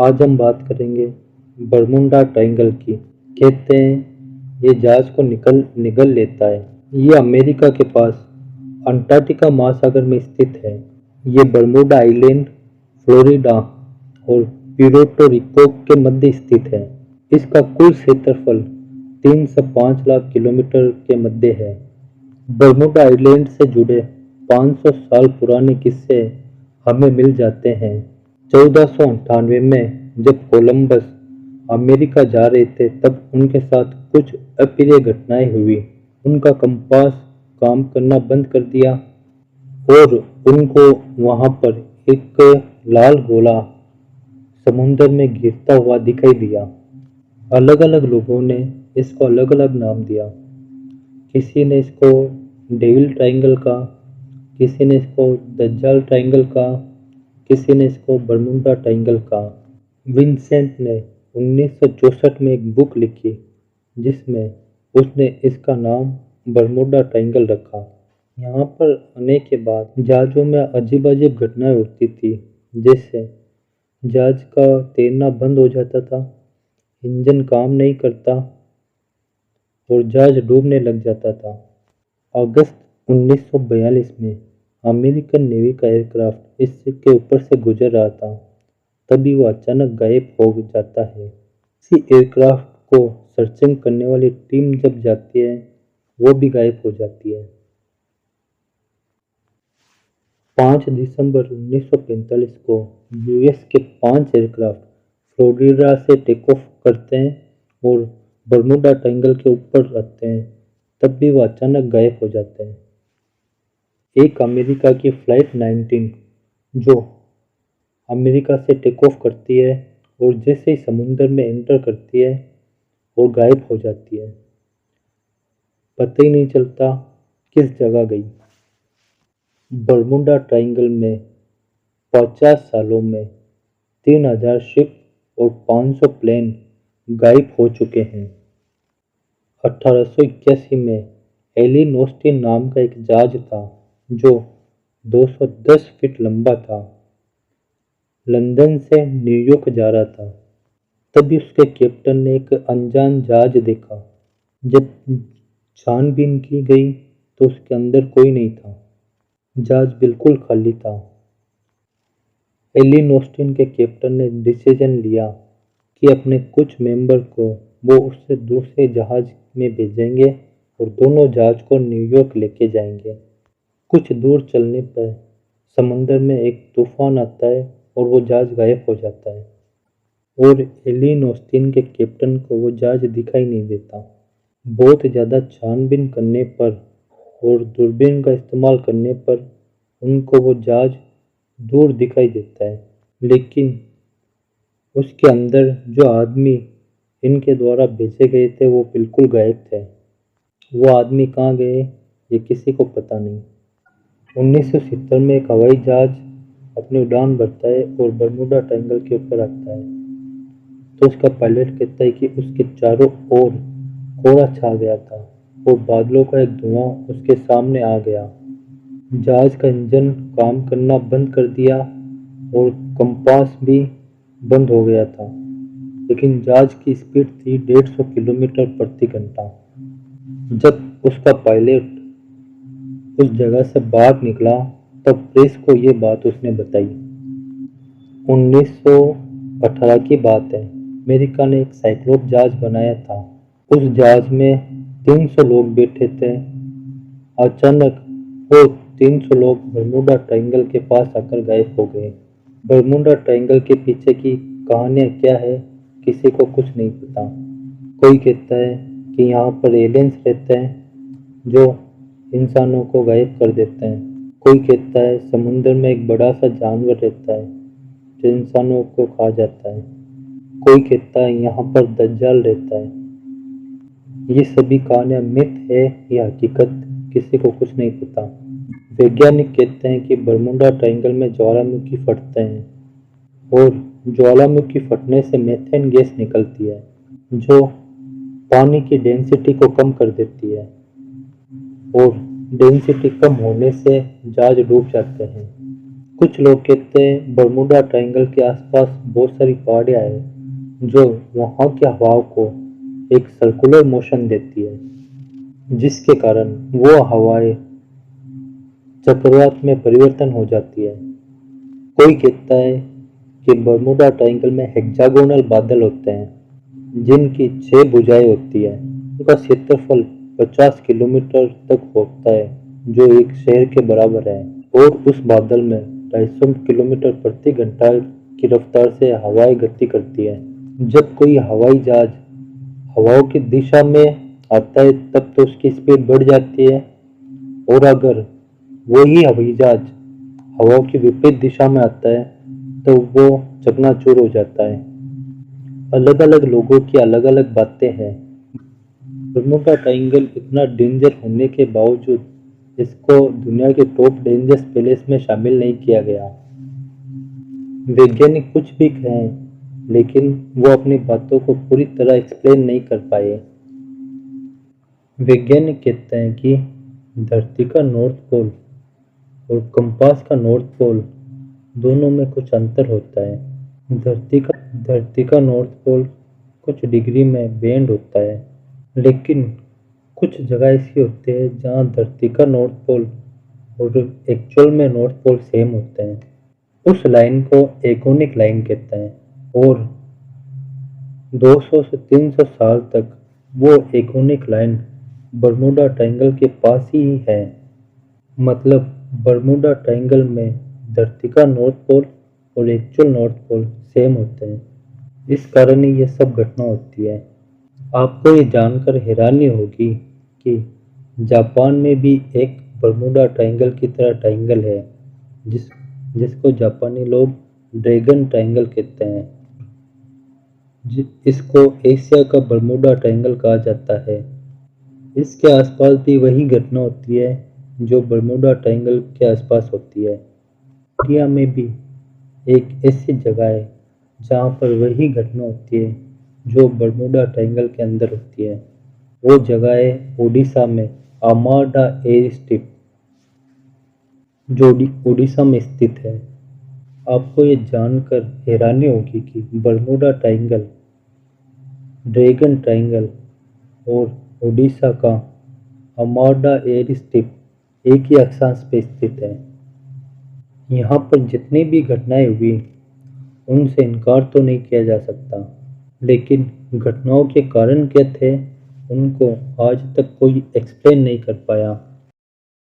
आज हम बात करेंगे बरमुडा ट्रायंगल की। कहते हैं ये जहाज को निगल लेता है। ये अमेरिका के पास अंटार्कटिका महासागर में स्थित है। ये बरमुडा आइलैंड, फ्लोरिडा और प्यूर्टो रिको के मध्य स्थित है। इसका कुल क्षेत्रफल 3 से 5 लाख किलोमीटर के मध्य है। बरमुडा आइलैंड से जुड़े 500 साल पुराने किस्से हमें मिल जाते हैं। 1498 में जब कोलंबस अमेरिका जा रहे थे तब उनके साथ कुछ अप्रिय घटनाएं हुई। उनका कंपास काम करना बंद कर दिया और उनको वहां पर एक लाल गोला समुद्र में गिरता हुआ दिखाई दिया। अलग अलग लोगों ने इसको अलग अलग नाम दिया। किसी ने इसको डेविल ट्रायंगल का, किसी ने इसको दज्जाल ट्रायंगल का, किसी ने इसको बरमुडा ट्रायंगल का। विंसेंट ने 1964 में एक बुक लिखी जिसमें उसने इसका नाम बरमुडा ट्रायंगल रखा। यहाँ पर आने के बाद जहाज़ों में अजीब अजीब घटनाएं होती थी, जैसे जहाज का तैरना बंद हो जाता था, इंजन काम नहीं करता और जहाज डूबने लग जाता था। अगस्त 1942 में अमेरिकन नेवी का एयरक्राफ्ट इसके ऊपर से गुजर रहा था, तभी वो अचानक गायब हो जाता है। इसी एयरक्राफ्ट को सर्चिंग करने वाली टीम जब जाती है वो भी गायब हो जाती है। 5 दिसंबर 1945 को यूएस के 5 एयरक्राफ्ट फ्लोरिडा से टेक ऑफ करते हैं और बरमुडा ट्रायंगल के ऊपर आते हैं, तब भी वो अचानक गायब हो जाते हैं। एक अमेरिका की फ्लाइट 19 जो अमेरिका से टेक ऑफ करती है और जैसे ही समुद्र में एंटर करती है वो गायब हो जाती है। पता ही नहीं चलता किस जगह गई। बरमुडा ट्रायंगल में 50 सालों में 3000 शिप और 500 प्लेन गायब हो चुके हैं। 1881 में एलिन ऑस्टिन नाम का एक जहाज था जो 210 फीट लंबा था, लंदन से न्यूयॉर्क जा रहा था। तभी उसके कैप्टन ने एक अनजान जहाज देखा। जब छानबीन की गई तो उसके अंदर कोई नहीं था, जहाज बिल्कुल खाली था। एलिन ऑस्टिन के कैप्टन ने डिसीजन लिया कि अपने कुछ मेंबर को वो उससे दूसरे जहाज में भेजेंगे और दोनों जहाज को न्यूयॉर्क लेके जाएंगे। कुछ दूर चलने पर समंदर में एक तूफान आता है और वो जहाज गायब हो जाता है और एलिन ऑस्टिन के कैप्टन को वो जहाज दिखाई नहीं देता। बहुत ज़्यादा छानबीन करने पर और दूरबीन का इस्तेमाल करने पर उनको वो जहाज दूर दिखाई देता है, लेकिन उसके अंदर जो आदमी इनके द्वारा भेजे गए थे वो बिल्कुल गायब थे। वो आदमी कहाँ गए ये किसी को पता नहीं। 1970 में एक हवाई जहाज अपनी उड़ान भरता है और बरमुडा ट्रायंगल के ऊपर आता है, तो उसका पायलट कहता है कि उसके चारों ओर कोहरा छा गया था और बादलों का एक धुआं उसके सामने आ गया। जहाज का इंजन काम करना बंद कर दिया और कंपास भी बंद हो गया था, लेकिन जहाज की स्पीड थी 150 किलोमीटर प्रति घंटा। जब उसका पायलट उस जगह से बाहर निकला तब प्रेस को ये बात उसने बताई। 1918 की बात है। अमेरिका ने एक साइक्लोप जहाज बनाया था। उस जहाज में 300 लोग बैठे थे। अचानक वो 300 लोग बरमुडा ट्रायंगल के पास आकर गायब हो गए। बरमुडा ट्रायंगल के पीछे की कहानियाँ क्या है किसी को कुछ नहीं पता। कोई कहता है कि यहाँ पर एलियंस रहते हैं जो इंसानों को गायब कर देते हैं। कोई कहता है समुद्र में एक बड़ा सा जानवर रहता है जो इंसानों को खा जाता है। कोई कहता है यहाँ पर दज्जाल रहता है। ये सभी कहानियाँ मिथ है या हकीकत किसी को कुछ नहीं पता। वैज्ञानिक कहते हैं कि बरमुडा ट्रायंगल में ज्वालामुखी फटते हैं और ज्वालामुखी फटने से मीथेन गैस निकलती है जो पानी की डेंसिटी को कम कर देती है और डेंसिटी कम होने से जहाज डूब जाते हैं। कुछ लोग कहते हैं बर्मुडा ट्रायंगल के आसपास बहुत सारी पहाड़ियाँ हैं जो वहाँ की हवाओं को एक सर्कुलर मोशन देती है, जिसके कारण वो हवाएं चक्रवात में परिवर्तन हो जाती है। कोई कहता है कि बर्मुडा ट्रायंगल में हेक्सागोनल बादल होते हैं जिनकी 6 भुजाएं होती है। उनका क्षेत्रफल 50 किलोमीटर तक होता है जो एक शहर के बराबर है, और उस बादल में 250 किलोमीटर प्रति घंटा की रफ्तार से हवाएं गति करती है। जब कोई हवाई जहाज हवाओं की दिशा में आता है तब तो उसकी स्पीड बढ़ जाती है, और अगर वही हवाई जहाज हवाओं की विपरीत दिशा में आता है तो वो चकनाचूर हो जाता है। अलग अलग लोगों की अलग अलग बातें हैं। बर्मुडा ट्रायंगल इतना डेंजर होने के बावजूद इसको दुनिया के टॉप डेंजरस प्लेस में शामिल नहीं किया गया। वैज्ञानिक कुछ भी कहें लेकिन वो अपनी बातों को पूरी तरह एक्सप्लेन नहीं कर पाए। वैज्ञानिक कहते हैं कि धरती का नॉर्थ पोल और कंपास का नॉर्थ पोल दोनों में कुछ अंतर होता है। धरती का नॉर्थ पोल कुछ डिग्री में बेंड होता है, लेकिन कुछ जगह ऐसी होती है जहाँ धरती का नॉर्थ पोल और एक्चुअल में नॉर्थ पोल सेम होते हैं। उस लाइन को एकोनिक लाइन कहते हैं, और 200 से 300 साल तक वो एकोनिक लाइन बर्मुडा ट्रायंगल के पास ही है। मतलब बर्मुडा ट्रायंगल में धरती का नॉर्थ पोल और एक्चुअल नॉर्थ पोल सेम होते हैं। इस कारण ही ये सब घटना होती है। आपको ये जानकर हैरानी होगी कि जापान में भी एक बर्मुडा ट्रायंगल की तरह ट्रायंगल है जिसको जापानी लोग ड्रैगन ट्रायंगल कहते हैं। इसको एशिया का बर्मुडा ट्रायंगल कहा जाता है। इसके आसपास भी वही घटना होती है जो बर्मुडा ट्रायंगल के आसपास होती है। इंडिया में भी एक ऐसी जगह है जहाँ पर वही घटना होती है जो बर्मुडा ट्रायंगल के अंदर होती है। वो जगह है ओडिशा में अमाडा एयर स्ट्रिप, जो ओडिशा में स्थित है। आपको ये जानकर हैरानी होगी कि बर्मुडा ट्रायंगल, ड्रैगन ट्रायंगल और ओडिशा का अमाडा एयर स्ट्रिप एक ही अक्षांश पे स्थित है। यहाँ पर जितनी भी घटनाएं हुई उनसे इनकार तो नहीं किया जा सकता, लेकिन घटनाओं के कारण क्या थे उनको आज तक कोई एक्सप्लेन नहीं कर पाया।